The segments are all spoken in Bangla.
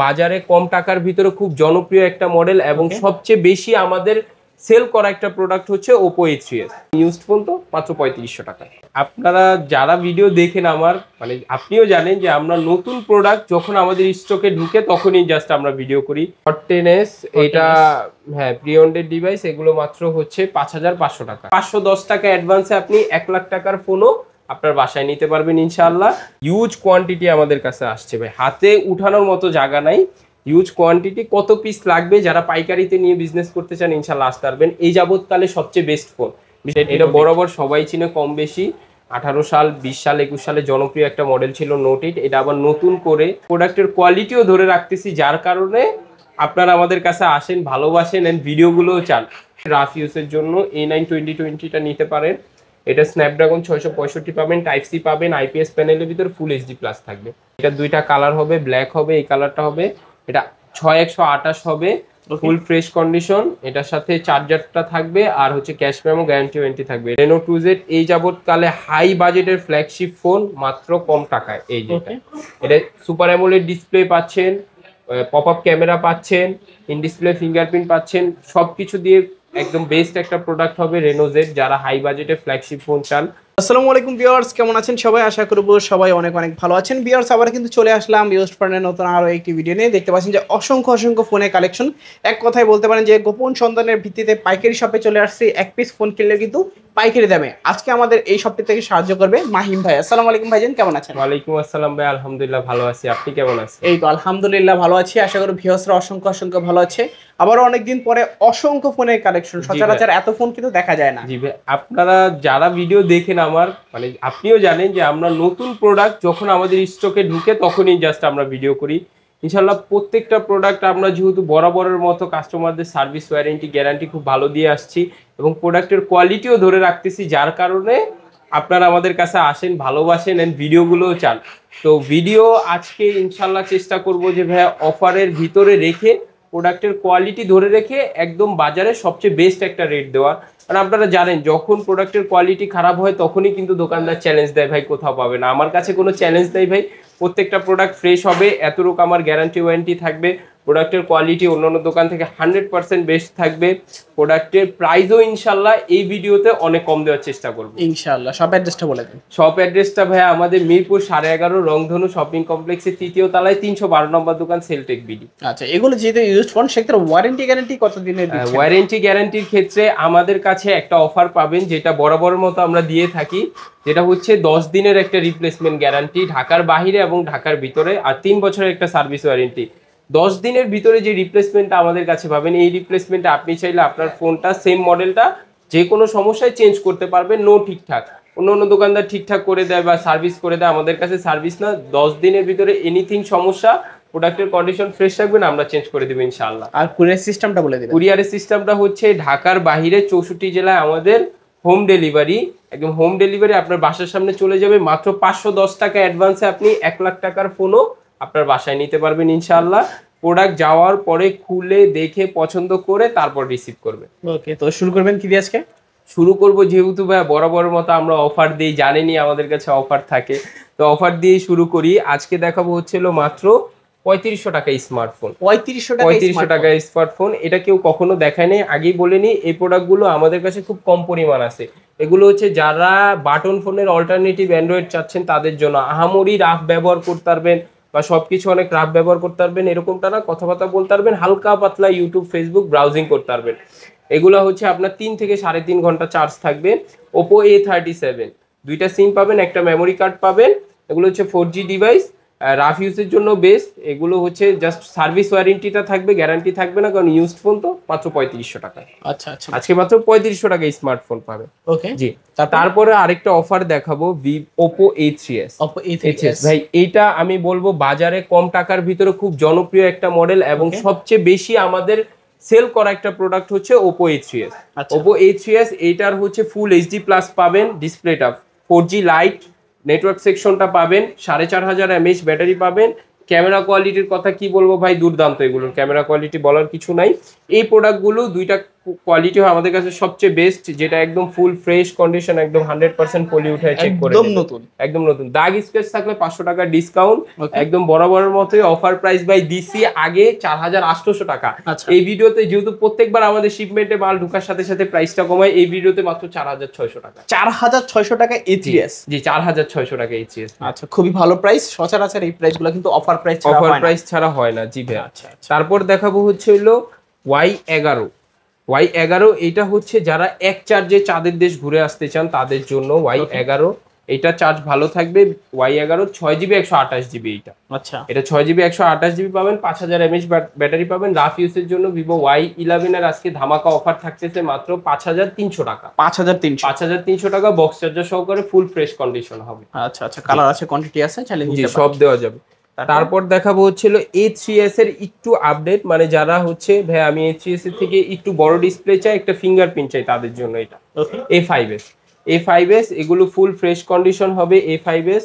বাজারে কম টাকার ভিতরে খুব জনপ্রিয় একটা মডেল এবং সবচেয়ে বেশি আমাদের সেল করা একটা প্রোডাক্ট হচ্ছে Oppo A3s। ইউজড ফোন তো মাত্র 3500 টাকা। আপনারা যারা ভিডিও দেখেন আমার মানে আপনিও জানেন যে আমরা নতুন প্রোডাক্ট যখন আমাদের স্টকে ঢুকে তখনই জাস্ট আমরা ভিডিও করি। Hot 10s এটা হ্যাঁ প্রি অর্ডার ডিভাইস, এগুলো মাত্র হচ্ছে 5500 টাকা। 510 টাকা অ্যাডভান্সে আপনি 1 লাখ টাকার ফোনও আপনার বাসায় নিতে পারবেন ইনশাআল্লাহ। হিউজ কোয়ান্টিটি আমাদের কাছে আসছে ভাই, হাতে উঠানোর মতো জায়গা নাই। হিউজ কোয়ান্টিটি, কত পিস লাগবে যারা পাইকারিতে নিয়ে বিজনেস করতে চান ইনশাআল্লাহ আসতে পারবেন। এই যাবৎকালে সবচেয়ে বেস্ট ফোন, এটা বরাবর সবাই চিনে কম বেশি। 18 সাল 20 সাল 21 সালে জনপ্রিয় একটা মডেল ছিল নোট 8, এটা আবার নতুন করে প্রোডাক্টের কোয়ালিটিও ধরে রাখতেছি, যার কারণে আপনারা আমাদের কাছে আসেন, ভালোবাসেন এন্ড ভিডিওগুলোও চান। রাফ ইউজের জন্য A9 2020টা নিতে পারেন। এটা স্ন্যাপড্রাগন 665 পাবেন, টাইপ সি পাবেন, আইপিএস প্যানেলের ভিতর ফুল এইচডি প্লাস থাকবে। এটা দুইটা কালার হবে, ব্ল্যাক হবে, এই কালারটা হবে। এটা 6128 হবে, ফুল ফ্রেশ কন্ডিশন। এটার সাথে চার্জারটা থাকবে আর হচ্ছে ক্যাশ মেমো গ্যারান্টি ওয়ারেন্টি থাকবে। Reno 2Z এই যাবৎকালে হাই বাজেটের ফ্ল্যাগশিপ ফোন, মাত্র কম টাকায়। এই যেটা এটা সুপার অ্যামোলেড ডিসপ্লে পাচ্ছেন, পপ আপ ক্যামেরা পাচ্ছেন, ইন ডিসপ্লে ফিঙ্গারপ্রিন্ট পাচ্ছেন, সবকিছু দিয়ে একদম বেস্ট একটা প্রোডাক্ট হবে Reno Z, যারা হাই বাজেটে ফ্ল্যাগশিপ ফোন চান। আসসালামু আলাইকুম ভিউয়ার্স, কেমন আছেন সবাই? আশা করব সবাই অনেক অনেক ভালো আছেন। ভিউয়ার্স, আবার কিন্তু চলে আসলাম ইউজড ফোনের নতুন আরো একটি ভিডিও নিয়ে। দেখতে পাচ্ছেন যে অসংখ্য ফোনের কালেকশন। এক কথায় বলতে পারেন যে গোপন সন্ধানের ভিত্তিতে পাইকারি শপে চলে আসছে। এক পিস ফোন কিনলে কিন্তু পাইকারি দামে। আজকে আমাদের এই শপটি থেকে সাহায্য করবে মাহিম ভাই। আসসালামু আলাইকুম ভাইজান, কেমন আছেন? ওয়ালাইকুম আসসালাম ভাই, আলহামদুলিল্লাহ ভালো আছি, আপনি কেমন আছেন? এই তো আলহামদুলিল্লাহ ভালো আছি। আশা করি ভিউয়ার্সরা অসংখ্য ভালো আছে। আবারও অনেকদিন পরে অসংখ্য ফোনের কালেকশন, সচরাচর এত ফোন কিন্তু দেখা যায় না। জি ভাই, আপনারা যারা ভিডিও দেখেন আমার মানে আপনিও জানেন যে আমরা নতুন প্রোডাক্ট যখন আমাদের স্টকে ঢুকে তখনই জাস্ট আমরা ভিডিও করি ইনশাল্লাহ। প্রত্যেকটা প্রোডাক্ট আমরা যেহেতু বরাবরের মতো কাস্টমারদের সার্ভিস ওয়ারেন্টি গ্যারান্টি খুব ভালো দিয়ে আসছি এবং প্রোডাক্টের কোয়ালিটিও ধরে রাখতেছি, যার কারণে আপনারা আমাদের কাছে আসেন, ভালোবাসেন এন্ড ভিডিওগুলোও চান। তো ভিডিও আজকে ইনশাল্লাহ চেষ্টা করব যে ভাইয়া অফারের ভিতরে রেখে প্রোডাক্টের কোয়ালিটি ধরে রেখে একদম বাজারে সবচেয়ে বেস্ট একটা রেট দেওয়া। কারণ আপনারা জানেন যখন প্রোডাক্টের কোয়ালিটি খারাপ হয় তখনই কিন্তু দোকানদার চ্যালেঞ্জ দেয়, ভাই কোথাও পাবে না। আমার কাছে কোনো চ্যালেঞ্জ নেই ভাই, প্রত্যেকটা প্রোডাক্ট ফ্রেশ হবে, এতটুকু আমার গ্যারান্টি ওয়ারেন্টি থাকবে। প্রোডাক্টের কোয়ালিটি অন্যান্য দোকান থেকে 100% বেস্ট থাকবে। প্রোডাক্টের প্রাইসও ইনশাল্লাহ এই ভিডিওতে অনেক কম দেওয়ার চেষ্টা করবো ইনশাল্লাহ। শপ অ্যাড্রেসটা বলে দিন। শপ অ্যাড্রেসটা ভাইয়া আমাদের মিরপুর 11.5 রংধনু শপিং কমপ্লেক্সের 3য় তলায় 312 নম্বর দোকান, সেলটেক বিডি। আচ্ছা, এগুলো যেহেতু ইউজড ফোন সেক্ষেত্রে ওয়ারেন্টি গ্যারান্টি কতদিনের দিচ্ছেন? ওয়ারেন্টি গ্যারান্টির ক্ষেত্রে আমাদের কাছে একটা অফার পাবেন যেটা বরাবরের মতো আমরা দিয়ে থাকি, যেটা হচ্ছে 10 দিনের একটা রিপ্লেসমেন্ট গ্যারান্টি ঢাকার বাইরে এবং ঢাকার ভিতরে, আর 3 বছরের একটা সার্ভিস ওয়ারেন্টি। 10 দিনের ভিতরে যে রিপ্লেসমেন্টটা আমাদের কাছে পাবেন, এই রিপ্লেসমেন্টটা আপনি চাইলে আপনার ফোনটা সেম মডেলটা যে কোনো সমস্যায় চেঞ্জ করতে পারবেন, নো ঠিকঠাক। অন্য দোকানদার ঠিকঠাক করে দেয় বা সার্ভিস করে দেয়, আমাদের কাছে সার্ভিস না। 10 দিনের ভিতরে এনিথিং সমস্যা, প্রোডাক্টের কন্ডিশন ফ্রেশ থাকবে না, আমরা চেঞ্জ করে দেবো ইনশাআল্লাহ। আর কুরিয়ার সিস্টেমটা বলে দিন। কুরিয়ারের সিস্টেমটা হচ্ছে ঢাকার বাইরে 64 জেলায় আমাদের হোম ডেলিভারি, একদম হোম ডেলিভারি আপনার বাসার সামনে চলে যাবে। মাত্র 510 টাকা অ্যাডভান্সে আপনি 1 লাখ টাকার ফোনও আপনার বাসায় নিতে পারবেন ইনশাআল্লাহ। প্রোডাক্ট যাওয়ার পরে খুলে দেখে পছন্দ করে তারপর রিসিভ করবে। ওকে, তো শুরু করবেন কি দিয়ে আজকে? শুরু করব যেহেতু ভাই বরাবরের মতো আমরা অফার দিই, জানেনই আমাদের কাছে অফার থাকে, তো অফার দিয়েই শুরু করি। আজকে দেখাবো হচ্ছিল মাত্র 3500 টাকায় স্মার্টফোন। 3500 টাকায় স্মার্টফোন, এটা কেউ কখনো দেখায় নাই। আগেই বলে নি এই প্রোডাক্টগুলো আমাদের কাছে খুব কম পরিমাণ আছে। এগুলো হচ্ছে যারা বাটন ফোনের অল্টারনেটিভ অ্যান্ড্রয়েড চাচ্ছেন তাদের জন্য। আহামরি রাফ ব্যবহার করতে পারবেন বা সবকিছু অনেক রাফ ব্যবহার করতে পারবেন এরকমটা না, কথাবার্তা বলতে পারবেন, হালকা পাতলা ইউটিউব ফেসবুক ব্রাউজিং করতে পারবেন। এগুলো হচ্ছে আপনার 3 থেকে 3.5 ঘন্টা চার্জ থাকবে। Oppo A37 দুইটা সিম পাবেন, একটা মেমোরি কার্ড পাবেন। এগুলো হচ্ছে 4G ডিভাইস, রাফ ইউজের জন্য বেস্ট। এগুলো হচ্ছে জাস্ট সার্ভিস ওয়ারেন্টিটা থাকবে, গ্যারান্টি থাকবে না, কারণ ইউজড ফোন তো। মাত্র 3500 টাকা। আচ্ছা, আজকে মাত্র 3500 টাকায় স্মার্টফোন পাবে। ওকে জি, তারপরে আরেকটা অফার দেখাবো, Oppo A3s। ভাই এইটা আমি বলবো বাজারে কম টাকার ভিতরে খুব জনপ্রিয় একটা মডেল এবং সবচেয়ে বেশি আমাদের সেল করা একটা প্রোডাক্ট হচ্ছে Oppo A3s। Oppo A3s এইটার হচ্ছে ফুল এইচডি প্লাস পাবেন, ডিসপ্লেটা 4G লাইট, নেটওয়ার্ক সেকশনটা পাবেন, 4500 mAh ব্যাটারি পাবেন। ক্যামেরা কোয়ালিটির কথা কি বলবো ভাই, দুর্দান্ত। এগুলোর ক্যামেরা কোয়ালিটি বলার কিছু নাই। এই প্রোডাক্টগুলো দুইটা কোয়ালিটি হয় আমাদের কাছে সবচেয়ে বেস্ট, যেটা একদম ফুল ফ্রেশ কন্ডিশন, একদম 100% পলি উঠায় চেক করে একদম নতুন, একদম নতুন। দাগ স্কেচ থাকলে 500 টাকা ডিসকাউন্ট, Okay. একদম বরাবরের মতোই অফার প্রাইস বাই দিছি আগে 4800 টাকা। আচ্ছা। এই ভিডিওতে যেহেতু প্রত্যেকবার আমাদের শিপমেন্টে মাল ঢোকার সাথে সাথে প্রাইসটা কমায়, এই ভিডিওতে মাত্র 4600 টাকা। 4600 টাকা A3s। জি 4600 টাকা এইচএস। আচ্ছা, খুবই ভালো প্রাইস। সচরাচর এই প্রাইসগুলো কিন্তু অফার প্রাইস ছাড়া অফার হয় না। প্রাইস ছাড়া হয় না। জি ভাই। আচ্ছা আচ্ছা। তারপর দেখাবো হচ্ছে হলো Y11। এটা হচ্ছে যারা এক চার্জে চাঁদের দেশ ঘুরে আসতে চান তাদের জন্য Y11। এটা চার্জ ভালো থাকবে। Y11 6GB 128GB। আচ্ছা, এটা 6GB 128GB পাবেন, 5000 mAh ব্যাটারি পাবেন। রাফ ইউজের জন্য ভিভো Y11 এর আজকে ধামাকা অফার থাকতেছে মাত্র 5300 টাকা। 5300 টাকা বক্স চার্জার সহকারে ফুল ফ্রেশ কন্ডিশন হবে। আচ্ছা আচ্ছা, কালার আছে, কোয়ান্টিটি আছে, চাইলে জি নিতে সব পারেন। দেওয়া যাবে। তারপর দেখাবো হচ্ছে A3s এর একটু আপডেট, মানে যারা হচ্ছে ভাই আমি A3s এর থেকে একটু বড় ডিসপ্লে চাই, একটা ফিঙ্গারপ্রিন্ট চাই, তাদের জন্য এটা ওকে। A5s এগুলো ফুল ফ্রেশ কন্ডিশন হবে। A5s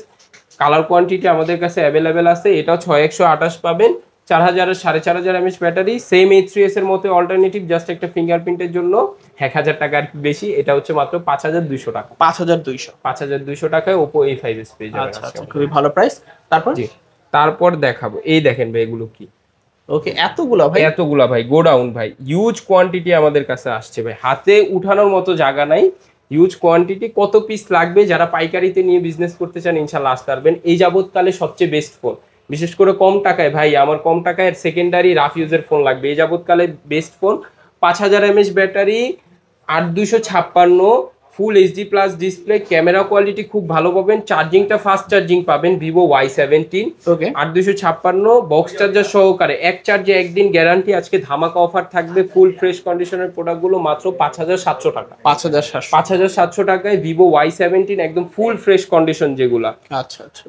কালার কোয়ান্টিটি আমাদের কাছে অ্যাভেলেবেল আছে। এটাও 6128 পাবেন, 4000 4500 mAh ব্যাটারি। সেম A3s এর মতো অল্টারনেটিভ, জাস্ট একটা ফিঙ্গারপ্রিন্টের জন্য 1000 টাকা আর কি বেশি। এটা হচ্ছে মাত্র 5200 টাকা। 5200 টাকায় Oppo A5s পেয়ে যাবেন। আচ্ছা আচ্ছা, খুবই ভালো প্রাইস। তারপর জি তারপর দেখাবো, এই দেখেন ভাই এগুলো কি, ওকে, এতগুলো ভাই? এতগুলা ভাই, গোডাউন ভাই, হিউজ কোয়ান্টিটি আমাদের কাছে আসছে ভাই, হাতে উঠানোর মতো জায়গা নাই। হিউজ কোয়ান্টিটি, কত পিস লাগবে যারা পাইকারিতে নিয়ে বিজনেস করতে চান ইনশাল্লাহ আসতে পারবেন। এই যাবৎকালে সবচেয়ে বেস্ট ফোন, বিশেষ করে কম টাকায় ভাই, আমার কম টাকায় সেকেন্ডারি রাফ ইউজের ফোন লাগবে। এই যাবৎকালে best phone, 5000 mAh battery, 8256 full HD plus display, camera quality খুব ভালো পাবেন, চার্জিংটা ফাস্ট চার্জিং পাবেন Vivo Y17। Okay. 8256 box charger সহকারে, এক চার্জে একদিন গ্যারান্টি। আজকে ধামাকা অফার থাকবে, ফুল ফ্রেশ কন্ডিশনের প্রোডাক্টগুলো মাত্র 5700 টাকা। 5700 টাকায় ভিভো Y17 একদম ফুল ফ্রেশ কন্ডিশন যেগুলা। আচ্ছা আচ্ছা,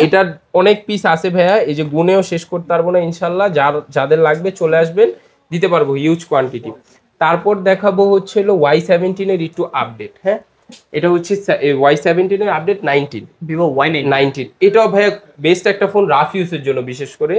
এটার অনেক পিস আছে ভাইয়া, এই যে গুনেও শেষ করতে পারবো না ইনশাল্লাহ। যাদের লাগবে চলে আসবেন, দিতে পারবো হিউজ কোয়ান্টিটি। তারপর দেখাবো হচ্ছে Y17 এর একটু আপডেট। হ্যাঁ, এটা হচ্ছে Y17 এর আপডেট 19, ভিভো Y19। এটাও ভাইয়া বেস্ট একটা ফোন রাফ ইউজের জন্য বিশেষ করে।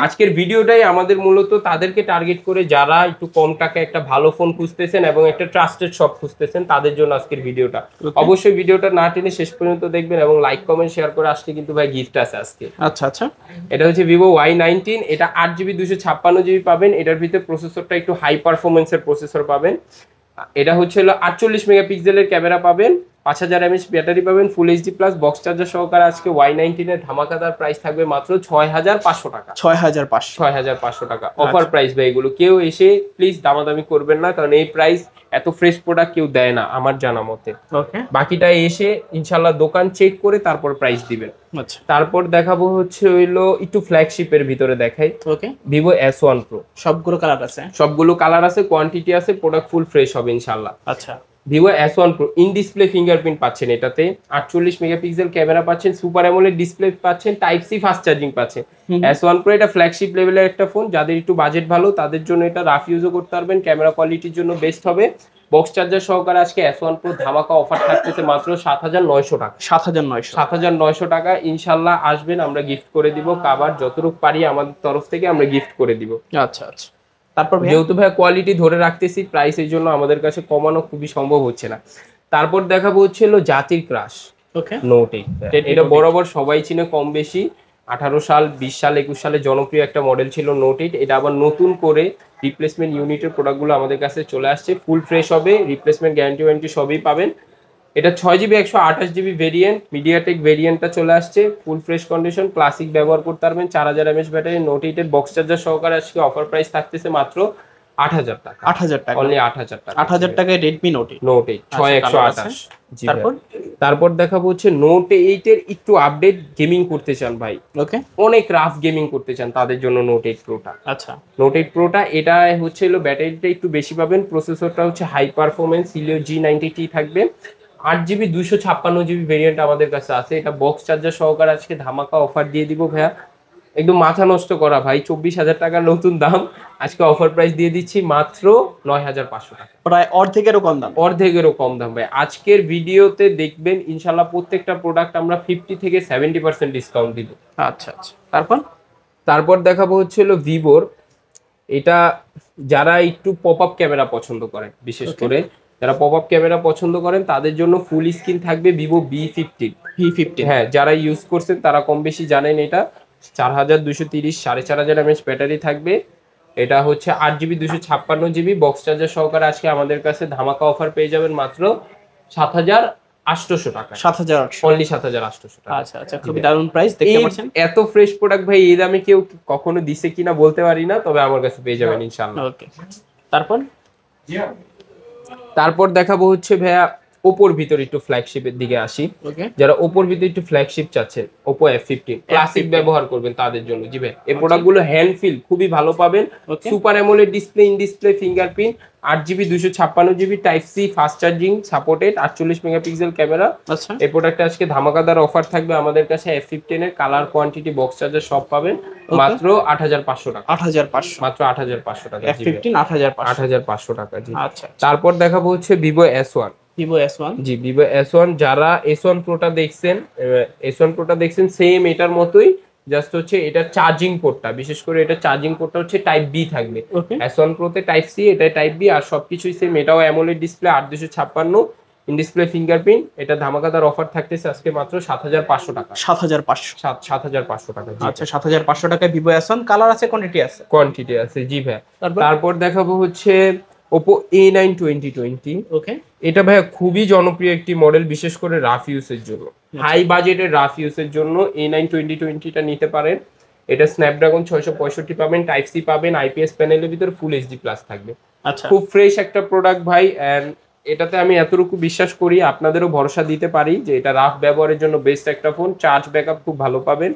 আজকের ভিডিওটাই আমাদের মূলত তাদেরকে টার্গেট করে যারা একটু কম টাকায় একটা ভালো ফোন খুঁজতেছেন এবং একটা ট্রাস্টেড শপ খুঁজতেছেন, তাদের জন্য আজকের ভিডিওটা। অবশ্যই ভিডিওটা না টেনে শেষ পর্যন্ত দেখবেন এবং লাইক কমেন্ট শেয়ার করে আসলে কিন্তু ভাই গিফট আছে আজকে। আচ্ছা আচ্ছা, এটা হচ্ছে ভিভো Y19। এটা 8GB 256GB পাবেন। এটার ভিতরে প্রসেসরটা একটু হাই পারফরমেন্সের প্রসেসর পাবেন। এটা হচ্ছে 48 মেগাপিক্সেলের ক্যামেরা পাবেন, 5000 mAh ব্যাটারি পাবেন, ফুল এইচডি প্লাস বক্স চার্জার সহকারে। আজকে Y19 এর ধামাকাদার প্রাইস থাকবে মাত্র 6500 টাকা। 6500 টাকা অফার প্রাইস ভাই। এগুলো কেউ এসে প্লিজ দামাদামি করবেন না, কারণ এই প্রাইস এত ফ্রেশ প্রোডাক্ট কেউ দেয় না আমার জানা মতে। ওকে। বাকিটা এসে ইনশাল্লাহ দোকান চেক করে তারপর প্রাইস দিবেন। আচ্ছা, তারপর দেখাবো হচ্ছে একটু ফ্ল্যাগশিপের ভিতরে দেখাই। ওকে। ভিভো S1 Pro, সবগুলো কালার আছে? সবগুলো কালার আছে, কোয়ান্টিটি আছে, প্রোডাক্ট ফুল ফ্রেশ হবে ইনশাল্লাহ। আচ্ছা, Vivo S1 Pro in display fingerprint পাচ্ছেন, এটাতে 48 মেগাপিক্সেল ক্যামেরা পাচ্ছেন, সুপার অ্যামোলেড ডিসপ্লে পাচ্ছেন, টাইপ সি ফাস্ট চার্জিং পাচ্ছেন। S1 Pro এটা ফ্ল্যাগশিপ লেভেলের একটা ফোন, যাদের একটু বাজেট ভালো তাদের জন্য এটা রাফ ইউজও করতে পারবেন, ক্যামেরা কোয়ালিটির জন্য বেস্ট হবে। বক্স চার্জার সহকারে আজকে S1 Pro ধামাকা অফার থাকতেছে মাত্র 7900 টাকা। 7900 টাকা ইনশাল্লাহ আসবেন, আমরা গিফট করে দিব। কাভার যতটুকু পারি আমাদের তরফ থেকে আমরা গিফট করে দিব। আচ্ছা আচ্ছা, তারপর যেহেতু ভাই কোয়ালিটি ধরে রাখতেছি, প্রাইস এর জন্য আমাদের কাছে কমানো খুবই সম্ভব হচ্ছে না। তারপর দেখাবো হচ্ছে জাতির ক্রাশ, ওকে, নোট 8। এটা বরাবর সবাই চিনে কম বেশি, 18 সাল 20 সাল 21 সালে জনপ্রিয় একটা মডেল ছিল নোট 8। এটা আবার নতুন করে রিপ্লেসমেন্ট ইউনিটের প্রোডাক্টগুলো আমাদের কাছে চলে আসছে, ফুল ফ্রেশ হবে, রিপ্লেসমেন্ট গ্যারান্টি ওয়ারেন্টি সবই পাবেন। এটা 6GB 128GB ভেরিয়েন্ট, মিডিয়াটেক ভেরিয়েন্টটা চলে আসছে, ফুল ফ্রেশ কন্ডিশন, ক্লাসিক ব্যবহার করতে পারবেন, 4000 mAh ব্যাটারি, নোট 8 এর বক্স চার্জার সহকারে আজকে অফার প্রাইস থাকতেছে মাত্র 8000 টাকা। 8000 টাকা, অনলি 8000 টাকা। 8000 টাকায় রেডমি নোট 8। নোট 8 6128। জি তারপর তারপর দেখাবো হচ্ছে নোট 8 এর একটু আপডেট, গেমিং করতে চান ভাই, ওকে, অনেক রাফ গেমিং করতে চান, তাদের জন্য নোট 8 প্রোটা। আচ্ছা, নোট 8 প্রোটা এটা হচ্ছে ব্যাটারিটা একটু বেশি পাবেন, প্রসেসরটা হচ্ছে হাই পারফরমেন্স Helio G90T থাকবে, 8GB 256GB ভেরিয়েন্ট আমাদের কাছে আছে। এটা বক্স চার্জার সহকারে আজকে ধামাকা অফার দিয়ে দিব ভাইয়া, একদম মাথা নষ্ট করা ভাই, 24000 টাকার নতুন দাম, আজকে অফার প্রাইস দিয়ে দিচ্ছি মাত্র 9500 টাকা। প্রায় অর্ধেকেরও কম দাম। অর্ধেকেরও কম দাম ভাই। আজকের ভিডিওতে দেখবেন ইনশাল্লাহ প্রত্যেকটা প্রোডাক্ট আমরা 50 থেকে 70% ডিসকাউন্ট দিব। আচ্ছা আচ্ছা, তারপর তারপর দেখাবো হচ্ছে ভিভোর এটা যারা একটু পপ আপ ক্যামেরা পছন্দ করেন, বিশেষ করে যারা পপ আপ ক্যামেরা পছন্দ করেন তাদের জন্য ফুল স্ক্রিন থাকবে ভিভো V15। হ্যাঁ, যারা ইউজ করছেন তারা কম বেশি জানেন। এটা 4230 4500 mAh ব্যাটারি থাকবে। এটা হচ্ছে 8GB 256GB বক্স চার্জার সহকারে আজকে আমাদের কাছে ধামাকা অফার পেয়ে যাবেন মাত্র 7800 টাকা। 7800 অনলি 7800 টাকা। আচ্ছা আচ্ছা, খুবই দারুণ প্রাইস দেখতে পাচ্ছেন। এত ফ্রেশ প্রোডাক্ট ভাই এই দামে কেউ কখনো দিছে কিনা বলতে পারি না, তবে আমার কাছে পেয়ে যাবেন ইনশাআল্লাহ। ওকে, তারপর দেখাবো হচ্ছে ভাইয়া ওপোর ভিতর একটু ফ্ল্যাগশিপের দিকে আসি। ওকে, যারা ওপোর ভিতর একটু ফ্ল্যাগশিপ চাচ্ছেন, ওপো F15 ক্লাসিক ব্যবহার করবেন তাদের জন্য জি ভাই এই প্রোডাক্টগুলো হ্যান্ড ফিল খুবই ভালো পাবেন। Super AMOLED display, in display fingerprint, 8GB 256GB type C fast charging supported, 48 megapixel camera. আচ্ছা, এই প্রোডাক্টে আজকে ধামাকাদার অফার থাকবে আমাদের কাছে। F15 এর কালার, কোয়ান্টিটি, বক্স চার্জার সব পাবেন মাত্র 8500 টাকা। 8500 মাত্র 8500 টাকা। F15 8500 টাকা জি। আচ্ছা, তারপর দেখাবো হচ্ছে ভিভো S1। ভিভো S1 জি, ভিভো S1 যারা S1 প্রোটা দেখছেন, S1 প্রোটা দেখছেন সেম এটার মতোই, জাস্ট হচ্ছে এটা চার্জিং পোর্টটা, বিশেষ করে এটা চার্জিং পোর্টটা হচ্ছে টাইপ বি থাকবে। ওকে, S1 প্রোতে টাইপ সি, এটা টাইপ বি, আর সবকিছুই সেম। এটাও AMOLED display, 8256 in display fingerprint. এটা ধামাকাদার অফার থাকতেছে আজকে মাত্র 7500 টাকা। 7500 টাকা। আচ্ছা, 7500 টাকায় ভিভো S1। কালার আছে, কোয়ান্টিটি আছে জি ভাই। তারপর দেখাবো হচ্ছে Oppo A9 2020। ওকে, এটা ভাইয়া খুবই জনপ্রিয় একটি মডেল, বিশেষ করে রাফ ইউজের জন্য, হাই বাজেটের রাফ ইউজের জন্য A9 2020টা নিতে পারেন। এটা স্ন্যাপড্রাগন 665 পাবেন, টাইপ সি পাবেন, আইপিএস প্যানেলের ভিতর ফুল এইচডি প্লাস থাকবে। আচ্ছা, খুব ফ্রেশ একটা প্রোডাক্ট ভাই। এন্ড এটাতে আমি এতটুকু বিশ্বাস করি, আপনাদেরও ভরসা দিতে পারি যে এটা রাফ ব্যবহারের জন্য বেস্ট একটা ফোন। চার্জ ব্যাকআপ খুব ভালো পাবেন।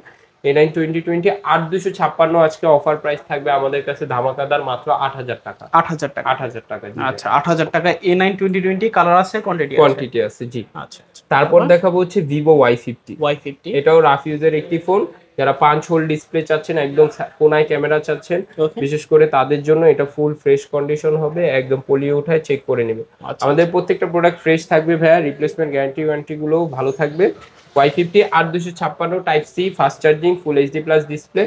A9 2020 8256 আজকে অফার প্রাইস থাকবে আমাদের কাছে ধামাকাদার মাত্র 8000 টাকা। 8000 টাকা জি। আচ্ছা, 8000 টাকা A9 2020। কালার আছে, কোয়ান্টিটি আছে জি। আচ্ছা, তারপর দেখাবো হচ্ছে ভিভো Y50। এটাও রাফ ইউজের একটি ফোন। যারা 5 হোল ডিসপ্লে চাচ্ছেন, একদম কোনায় ক্যামেরা চাচ্ছেন, বিশেষ করে তাদের জন্য এটা ফুল ফ্রেশ কন্ডিশন হবে, একদম পলিয়ে উঠায় চেক করে নেবে। আমাদের প্রত্যেকটা প্রোডাক্ট ফ্রেশ থাকবে ভাইয়া, রিপ্লেসমেন্ট গ্যারান্টি গুলো ভালো থাকবে। Y50 8256 type C fast charging full HD plus display.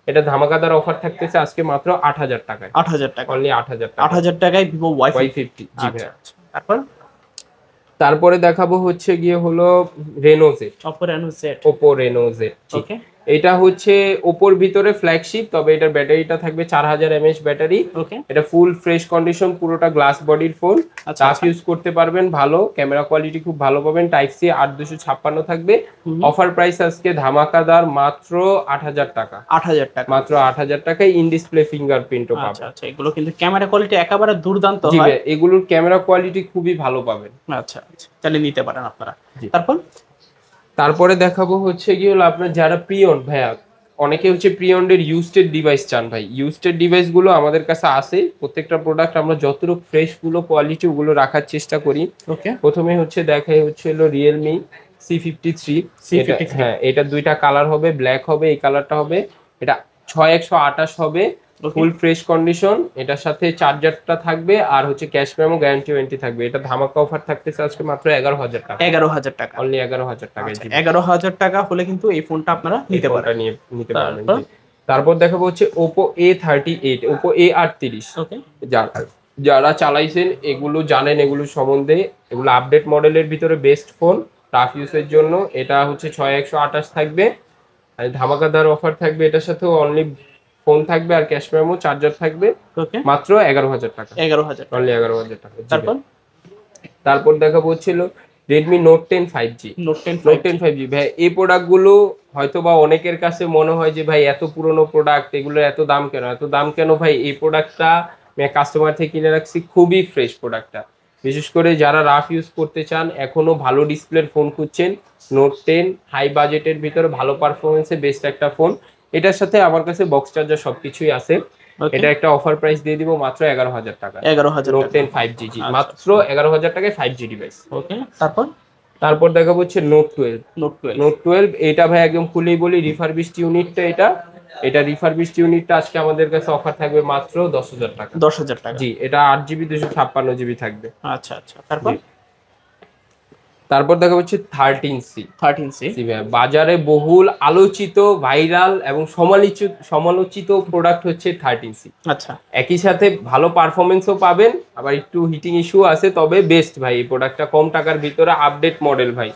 এটা ধামাকাদার অফার থাকতেছে আজকে মাত্র 8000 টাকায়। 8000 টাকা, অনলি 8000 টাকা। 8000 টাকায় ভিভো Y50 জি ভাইয়া। তারপরে দেখাবো হচ্ছে গিয়ে হলো Reno Z। Oppo Reno Z। ওকে, এটা হচ্ছে ওপোর ভিতরে ফ্ল্যাগশিপ, তবে এটার ব্যাটারিটা থাকবে 4000 mAh ব্যাটারি। ওকে, এটা ফুল ফ্রেশ কন্ডিশন, পুরোটা গ্লাস বডির ফোন। টাচ ইউজ করতে পারবেন, ভালো ক্যামেরা কোয়ালিটি খুব ভালো পাবেন। টাইপ সি 8256 থাকবে। অফার প্রাইস আজকে ধামাকাদার মাত্র 8000 টাকা। 8000 টাকা, মাত্র 8000 টাকায় ইন ডিসপ্লে ফিঙ্গারপ্রিন্টও পাবেন। আচ্ছা, এগুলো কিন্তু ক্যামেরা কোয়ালিটি একেবারে দুর্দান্ত জি হয়। এগুলোর ক্যামেরা কোয়ালিটি খুবই ভালো পাবেন। আচ্ছা, তাহলে নিতে পারেন আপনারা। তারপরে দেখাবো হচ্ছে কি হলো আপনার যারা প্রিয়ন ভাইয়া, অনেকে হচ্ছে প্রিয়ন্ডের ইউজড ডিভাইস চান ভাই। ইউজড ডিভাইস গুলো আমাদের কাছে আছে। প্রত্যেকটা প্রোডাক্ট আমরা যতটুকু ফ্রেশ গুলো কোয়ালিটি ওগুলো রাখার চেষ্টা করি। ওকে, প্রথমে হচ্ছে দেখাই হচ্ছে হলো Realme C53। হ্যাঁ, এটা দুইটা কালার হবে, ব্ল্যাক হবে, এই কালারটা হবে। এটা 6128 হবে, ফুল ফ্রেশ কন্ডিশন। এটার সাথে চার্জারটা থাকবে, আর হচ্ছে ক্যাশ মেমো গ্যারান্টি থাকবে। এটা ধামাকা অফার থাকতেছে আজকে মাত্র 11000 টাকা। 11000 টাকা, অনলি 11000 টাকা। 11000 টাকা হলে কিন্তু এই ফোনটা আপনারা নিতে পারবেন। তারপর দেখাবো হচ্ছে Oppo A38, Oppo A38। ওকে, যারা চালাইছেন এগুলো জানেন, এগুলো সম্বন্ধে। এগুলো আপডেট মডেলের ভিতরে বেস্ট ফোন রাফ ইউজের জন্য। এটা হচ্ছে 6128 থাকবে, আর ধামাকাদার অফার থাকবে। এটার সাথে অনলি ফোন থাকবে, আর ক্যাশ মেমো, চার্জার থাকবে। ওকে, মাত্র 11000 টাকা। 11000, অনলি 11000 টাকা। তারপর দেখাবো হচ্ছিল Redmi Note 10 5G। Note 10 5G ভাই, এই প্রোডাক্টগুলো হয়তো বা অনেকের কাছে মনে হয় যে ভাই এত পুরনো প্রোডাক্ট, এগুলো এত দাম কেন ভাই? এই প্রোডাক্টটা আমি কাস্টমার থেকে কিনে রাখছি, খুবই ফ্রেশ প্রোডাক্টটা। বিশেষ করে যারা রাফ ইউজ করতে চান, এখনো ভালো ডিসপ্লের ফোন খুঁজছেন, Note 10 হাই বাজেটের ভিতরে ভালো পারফরমেন্সে বেস্ট একটা ফোন। এটার সাথে আমার কাছে বক্স চার্জার সবকিছুই আছে। এটা একটা অফার প্রাইস দিয়ে দিব মাত্র 11000 টাকা। 11000 Note 10 5G মাত্র 11000 টাকায় 5G ডিভাইস। ওকে, তারপর দেখাবো হচ্ছে Note 12। এটা ভাই একদম খুলেই বলি, রিফারবিশড ইউনিটটা। এটা রিফারবিশড ইউনিটটা আজকে আমাদের কাছে অফার থাকবে মাত্র 10000 টাকা। 10000 টাকা জি, এটা 8GB 256GB থাকবে। আচ্ছা, তারপর তারপর দেখা হচ্ছে 13C। 13C বাজারে বহুল আলোচিত, ভাইরাল এবং সমালোচিত প্রোডাক্ট হচ্ছে 13C। আচ্ছা, একই সাথে ভালো পারফরমেন্সও পাবেন, আবার একটু হিটিং ইস্যু আছে, তবে বেস্ট ভাই এই প্রোডাক্টটা। কম টাকার ভিতরে আপডেট মডেল ভাই,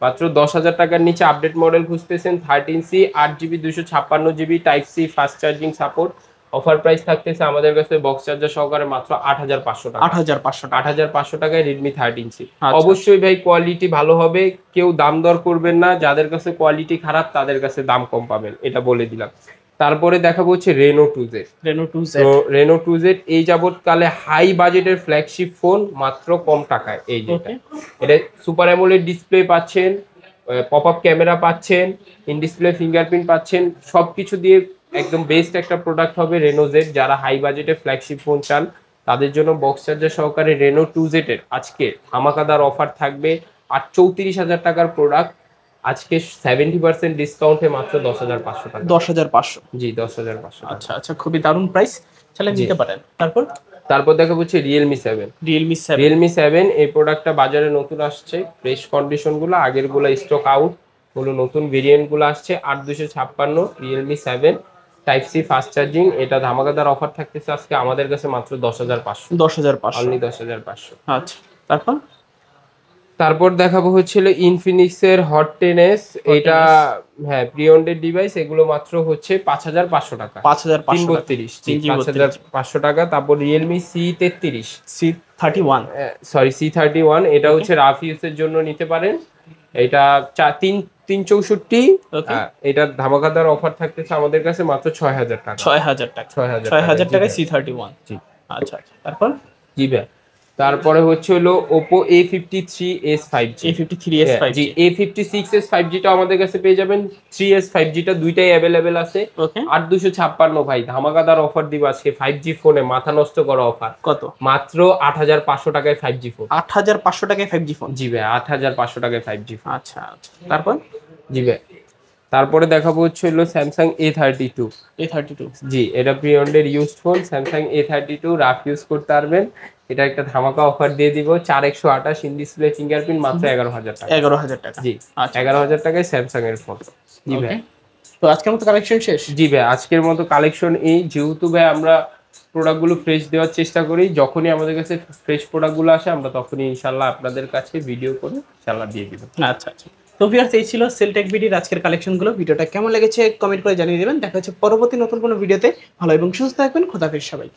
মাত্র 10,000 টাকার নিচে আপডেট মডেল খুঁজতেছেন 13C 8GB 256GB type C fast charging support. Offer price থাকতেছে আমাদের কাছে বক্স চার্জার সহকারে মাত্র 8,500 টাকা। 8,500 টাকা। 8,500 টাকায় রেডমি 13C। আচ্ছা। অবশ্যই ভাই কোয়ালিটি ভালো হবে, কেউ দাম দর করবেন না, যাদের কাছে কোয়ালিটি খারাপ তাদের কাছে দাম কম পাবেন, এটা বলে দিলাম। তারপরে দেখাবো হচ্ছে রেনো 2Z। রেনো 2Z এই যাবৎকালে হাই বাজেটের ফ্ল্যাগশিপ ফোন, মাত্র কম টাকায়। এই যেটা, এটা সুপার অ্যামোলেড ডিসপ্লে পাচ্ছেন, পপ আপ ক্যামেরা পাচ্ছেন, ইন ডিসপ্লে ফিঙ্গারপ্রিন্ট পাচ্ছেন, সবকিছু দিয়ে একদম বেস্ট একটা প্রোডাক্ট হবে রেনো জেড। যারা হাই বাজেটে ফ্ল্যাগশিপ ফোন চান তাদের জন্য বক্স চার্জার সহকারে রেনো 2Z এর আজকে ধামাকাদার অফার থাকবে। আর 34,000 টাকার প্রোডাক্ট আজকে 70% ডিসকাউন্টে মাত্র 10,500 টাকা। 10,500? জি, 10,500। আচ্ছা আচ্ছা, খুবই দারুণ প্রাইস, চাইলে নিতে পারেন। তারপর দেখা হচ্ছে রিয়েলমি 7। এই প্রোডাক্টটা বাজারে নতুন আসছে, ফ্রেশ কন্ডিশন গুলো, আগের গুলো স্টক আউট, হলো নতুন ভেরিয়েন্ট গুলো আসছে। 8,256 Realme 7 type C fast charging. এটা ধামাকাদার অফার থাকতেছে আজকে আমাদের কাছে মাত্র 10,500। 10,500 অনলি 10,500। আচ্ছা, তারপর দেখাবো হচ্ছিল ইনফিনিক্সের হট 10s। এটা হ্যাঁ প্রিঅন্ডেড ডিভাইস, এগুলো মাত্র হচ্ছে 5,500 টাকা। 5,500 টাকা। তারপর রিয়েলমি C31, এটা হচ্ছে রাফ ইউজের জন্য নিতে পারেন। এটা 364, এটা ধামাকাদার অফার থাকতেছে আমাদের কাছে মাত্র 6,000 টাকা। 6,000 টাকায় C31। জি, আচ্ছা, তারপর জি ভাই। তারপরে হচ্ছে হলো Oppo A53s 5G। জি, A56s 5G টা আমাদের কাছে পেয়ে যাবেন। 3s 5G টা দুইটাই অ্যাভেলেবেল আছে। 8,256 ভাই, ধামাকাদার অফার দিব আজকে 5G ফোনে, মাথা নষ্ট করা অফার। কত? মাত্র 8,500 টাকায় 5G ফোন। 8,500 টাকায় 5G ফোন? জি ভাই, 8,500 টাকায় 5G ফোন। আচ্ছা, তারপর? জি ভাই, তারপরে দেখাবো হচ্ছে হলো স্যামসাং A32। জি, এটা প্রিঅন্ডের used phone. Samsung A32 rough use করতে পারবেন। এটা একটা ধামাকা অফার দিয়ে দিব, 4/128 ইন ডিসপ্লে ফিঙ্গারপ্রিন্ট, মাত্র 11,000 টাকা। 11,000 টাকা? জি, 11,000 টাকায় স্যামসাং এর ফোন। জি ভাই, তো আজকের মতো কালেকশন শেষ? জি ভাই, আজকের মতো কালেকশন এই। যেহেতু ভাই আমরা প্রোডাক্টগুলো ফ্রেশ দেওয়ার চেষ্টা করি, যখনই আমাদের কাছে ফ্রেশ প্রোডাক্টগুলো আসে আমরা তখনই ইনশাল্লাহ আপনাদের কাছে ভিডিও করে ইনশাল্লাহ দিয়ে দিব। আচ্ছা, তো ভিউয়ার্স, এই ছিল সেলটেক বিডির আজকের কালেকশনগুলো। ভিডিওটা কেমন লেগেছে কমেন্ট করে জানিয়ে দেবেন। দেখা হচ্ছে পরবর্তী নতুন কোনো ভিডিওতে। ভালো এবং সুস্থ থাকবেন। খোদাফেজ সবাই।